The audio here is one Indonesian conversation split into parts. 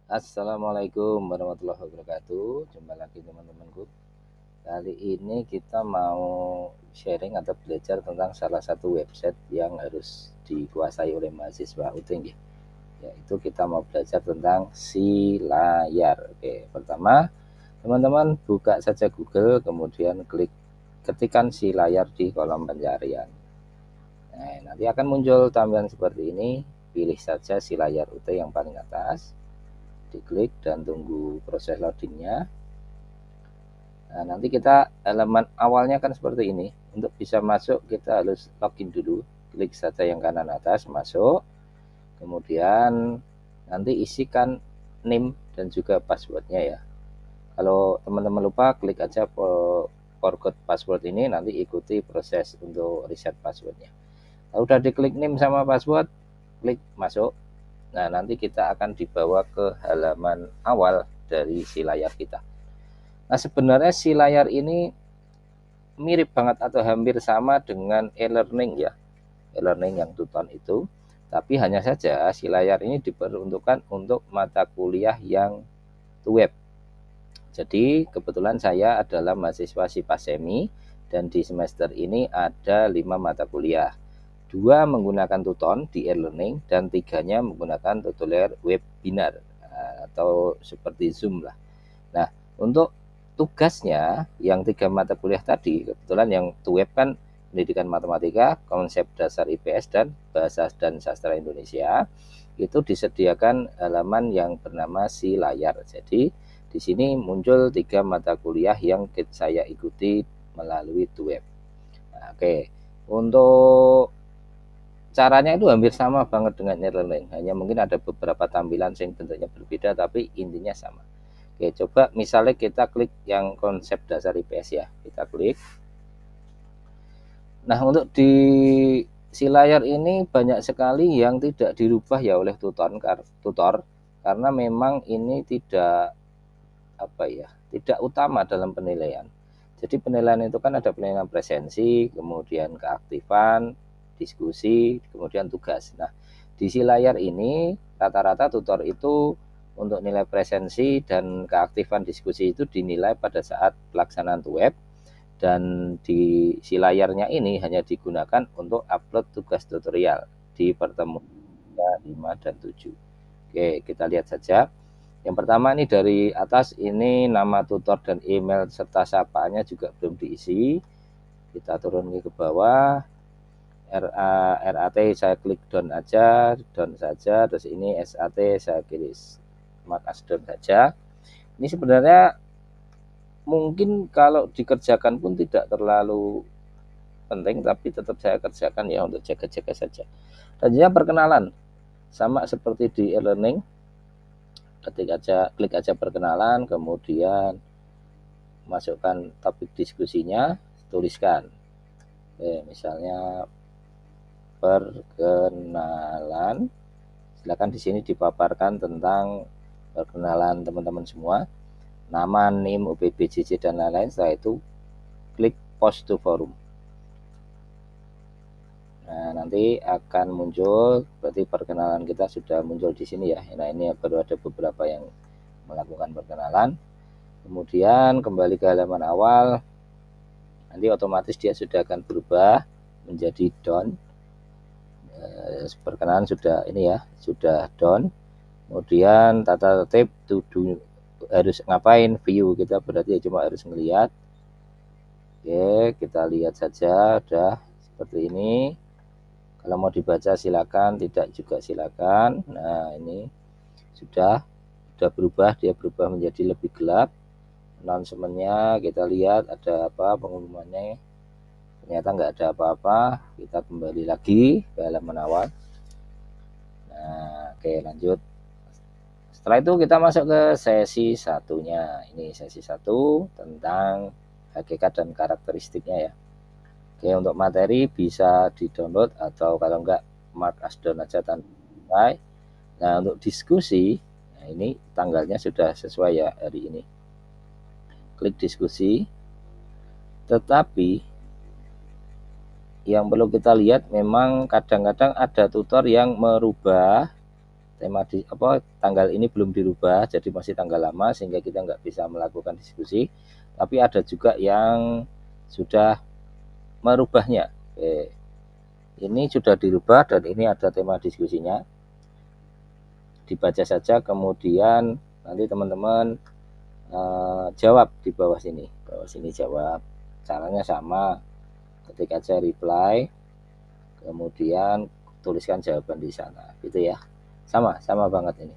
Assalamualaikum warahmatullahi wabarakatuh. Jumpa lagi teman-temanku. Kali ini kita mau sharing atau belajar tentang salah satu website yang harus dikuasai oleh mahasiswa UTING, yaitu kita mau belajar tentang si layar. Oke, pertama teman-teman buka saja Google, kemudian ketikkan si layar di kolom pencarian. Nah, nanti akan muncul tampilan seperti ini. Pilih saja si layar UT yang paling atas, diklik dan tunggu proses loadingnya. Nah, nanti kita elemen awalnya kan seperti ini. Untuk bisa masuk kita harus login dulu. Klik saja yang kanan atas, masuk. Kemudian nanti isikan name dan juga passwordnya ya. Kalau teman-teman lupa, klik aja forgot password ini, nanti ikuti proses untuk reset passwordnya. Kalau udah diklik name sama password, klik masuk. Nah, nanti kita akan dibawa ke halaman awal dari si layar kita. Nah, sebenarnya si layar ini mirip banget atau hampir sama dengan e-learning ya. E-learning yang Tuton itu. Tapi hanya saja si layar ini diperuntukkan untuk mata kuliah yang web. Jadi kebetulan saya adalah mahasiswa Sipasemi dan di semester ini ada 5 mata kuliah. 2 menggunakan Tuton di e-learning dan 3-nya menggunakan tutorial webinar atau seperti Zoom lah. Nah, untuk tugasnya yang 3 mata kuliah tadi, kebetulan yang web kan pendidikan matematika, konsep dasar IPS dan bahasa dan sastra Indonesia, itu disediakan halaman yang bernama si layar. Jadi di sini muncul 3 mata kuliah yang saya ikuti melalui web. Nah, oke, untuk caranya itu hampir sama banget dengan e-learning, hanya mungkin ada beberapa tampilan yang bentuknya berbeda tapi intinya sama. Oke, coba misalnya kita klik yang konsep dasar IPS ya, kita klik. Nah, untuk di si layar ini banyak sekali yang tidak dirubah ya oleh tutor karena memang ini tidak tidak utama dalam penilaian. Jadi penilaian itu kan ada penilaian presensi, kemudian keaktifan, diskusi, kemudian tugas. Nah, di si layar ini rata-rata tutor itu untuk nilai presensi dan keaktifan diskusi itu dinilai pada saat pelaksanaan web, dan di si layarnya ini hanya digunakan untuk upload tugas tutorial di pertemuan 5 dan 7. Oke, kita lihat saja. Yang pertama ini dari atas, ini nama tutor dan email serta sapaannya juga belum diisi. Kita turun ke bawah, RAT saya klik down aja, down saja. Terus ini SAT saya klik mark as down saja. Ini sebenarnya mungkin kalau dikerjakan pun tidak terlalu penting, tapi tetap saya kerjakan ya untuk jaga-jaga saja. Selanjutnya perkenalan, sama seperti di e-learning, klik aja perkenalan, kemudian masukkan topik diskusinya, tuliskan. Misalnya perkenalan. Silakan di sini dipaparkan tentang perkenalan teman-teman semua, nama, NIM, UPB, JJ dan lain-lain. Setelah itu klik post to forum. Nah, nanti akan muncul, berarti perkenalan kita sudah muncul di sini ya. Nah, ini baru ada beberapa yang melakukan perkenalan. Kemudian kembali ke halaman awal, nanti otomatis dia sudah akan berubah menjadi down. Perkenalan sudah ini ya, sudah down. Kemudian tata tertib harus ngapain, view kita berarti cuma harus melihat. Oke, kita lihat saja, udah seperti ini. Kalau mau dibaca silakan, tidak juga silakan. Nah, ini sudah berubah, dia berubah menjadi lebih gelap. Announcementnya kita lihat ada apa, pengumumannya ternyata nggak ada apa-apa. Kita kembali lagi ke halaman awal. Nah, oke, lanjut. Setelah itu kita masuk ke sesi satunya. Ini sesi 1 tentang hakikat dan karakteristiknya ya. Oke, untuk materi bisa di-download atau kalau enggak mark as down aja tanpa nilai. Nah, untuk diskusi, nah ini tanggalnya sudah sesuai ya hari ini. Klik diskusi. Tetapi yang perlu kita lihat memang kadang-kadang ada tutor yang merubah tanggal ini belum dirubah, jadi masih tanggal lama sehingga kita nggak bisa melakukan diskusi. Tapi ada juga yang sudah merubahnya. Oke. Ini sudah dirubah dan ini ada tema diskusinya. Dibaca saja, kemudian nanti teman-teman jawab di bawah sini. Bawah sini jawab. Caranya sama. Ketik aja reply, kemudian tuliskan jawaban di sana, gitu ya. Sama banget ini.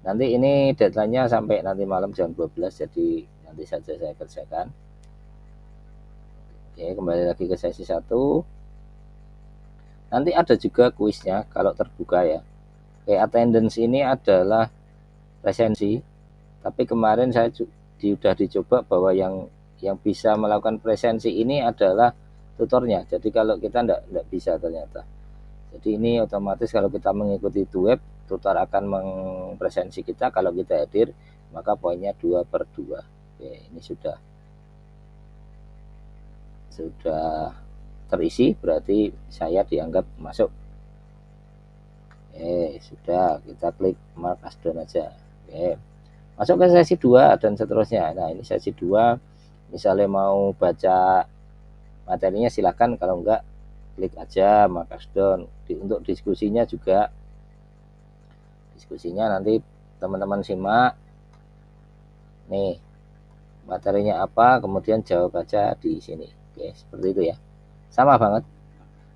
Nanti ini deadline-nya sampai nanti malam jam 12, jadi nanti saja saya kerjakan. Oke, kembali lagi ke sesi 1. Nanti ada juga kuisnya kalau terbuka ya. Oke, attendance ini adalah presensi, tapi kemarin saya sudah dicoba bahwa yang bisa melakukan presensi ini adalah tutornya. Jadi kalau kita enggak bisa ternyata. Jadi ini otomatis kalau kita mengikuti web, tutor akan mempresensi kita. Kalau kita hadir, maka poinnya 2/2. Oke, ini sudah terisi, berarti saya dianggap masuk. Sudah, kita klik mark as done aja. Oke, masuk ke sesi 2 dan seterusnya. Nah, ini sesi 2, misalnya mau baca materinya silahkan, kalau enggak klik aja mark as done. Untuk diskusinya juga, diskusinya nanti teman-teman simak nih materinya apa, kemudian jawab aja di sini. Oke, seperti itu ya, sama banget.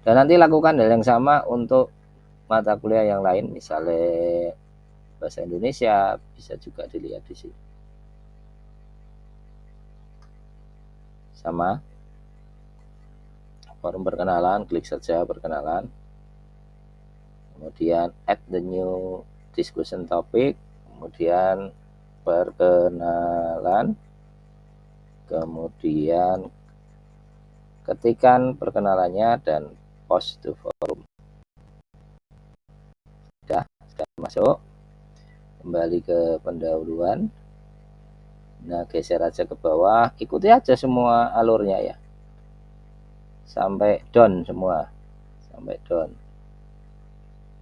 Dan nanti lakukan hal yang sama untuk mata kuliah yang lain, misalnya bahasa Indonesia, bisa juga dilihat di sini. Sama. Forum perkenalan, klik saja perkenalan. Kemudian add the new discussion topic, kemudian perkenalan, kemudian ketikan perkenalannya dan post to forum. Sudah masuk. Kembali ke pendahuluan. Nah, geser aja ke bawah, ikuti aja semua alurnya ya, sampai down semua, sampai down.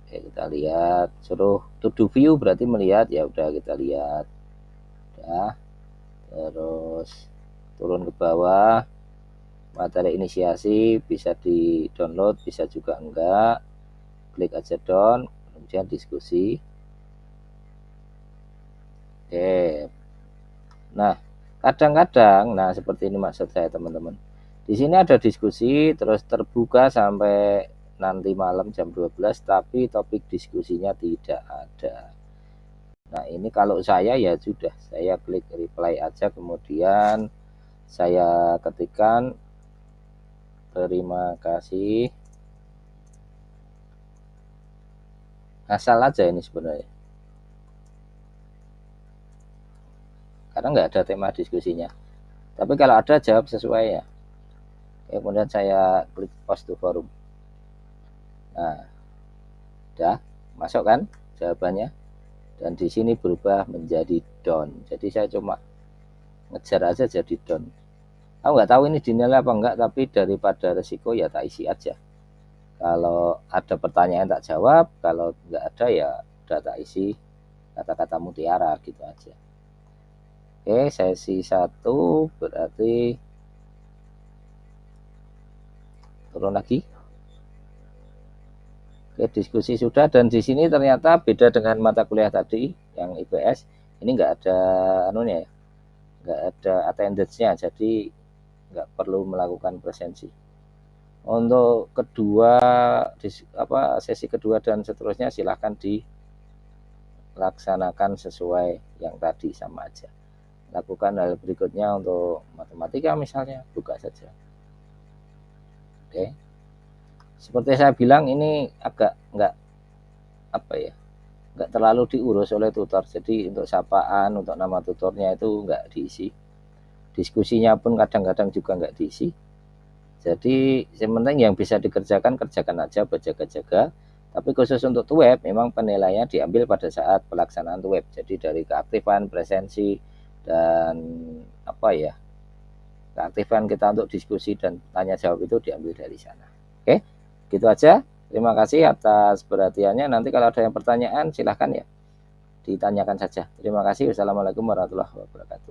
Oke, kita lihat, suruh to do view berarti melihat, ya udah kita lihat. Udah. Terus turun ke bawah, materi inisiasi bisa di download, bisa juga enggak. Klik aja down, kemudian diskusi. Oke. Nah, kadang-kadang, nah seperti ini maksud saya teman-teman. Di sini ada diskusi terus terbuka sampai nanti malam jam 12, tapi topik diskusinya tidak ada. Nah, ini kalau saya ya sudah, saya klik reply aja, kemudian saya ketikkan terima kasih. Asal aja ini sebenarnya. Karena nggak ada tema diskusinya. Tapi kalau ada, jawab sesuai ya. Kemudian saya klik post to forum. Nah, udah masuk kan jawabannya, dan di sini berubah menjadi down. Jadi saya cuma ngejar aja jadi down. Aku nggak tahu ini dinilai apa enggak, tapi daripada resiko ya tak isi aja. Kalau ada pertanyaan tak jawab, kalau nggak ada ya udah tak isi kata-kata mutiara gitu aja. Oke, sesi 1 berarti turun lagi. Oke, diskusi sudah, dan di sini ternyata beda dengan mata kuliah tadi yang IPS. Ini nggak ada anunya ya, nggak ada attendance-nya, jadi nggak perlu melakukan presensi. Untuk sesi kedua dan seterusnya silahkan dilaksanakan sesuai yang tadi, sama aja. Lakukan hal berikutnya untuk matematika misalnya, buka saja. Oke, seperti saya bilang, ini agak nggak terlalu diurus oleh tutor. Jadi untuk sapaan, untuk nama tutornya itu nggak diisi. Diskusinya pun kadang-kadang juga nggak diisi. Jadi yang penting yang bisa dikerjakan, kerjakan aja, berjaga-jaga. Tapi khusus untuk web, memang penilaiannya diambil pada saat pelaksanaan web. Jadi dari keaktifan, presensi, dan keaktifan kita untuk diskusi dan tanya jawab itu diambil dari sana. Oke, gitu aja. Terima kasih atas perhatiannya. Nanti kalau ada yang pertanyaan silahkan ya ditanyakan saja. Terima kasih. Wassalamualaikum warahmatullahi wabarakatuh.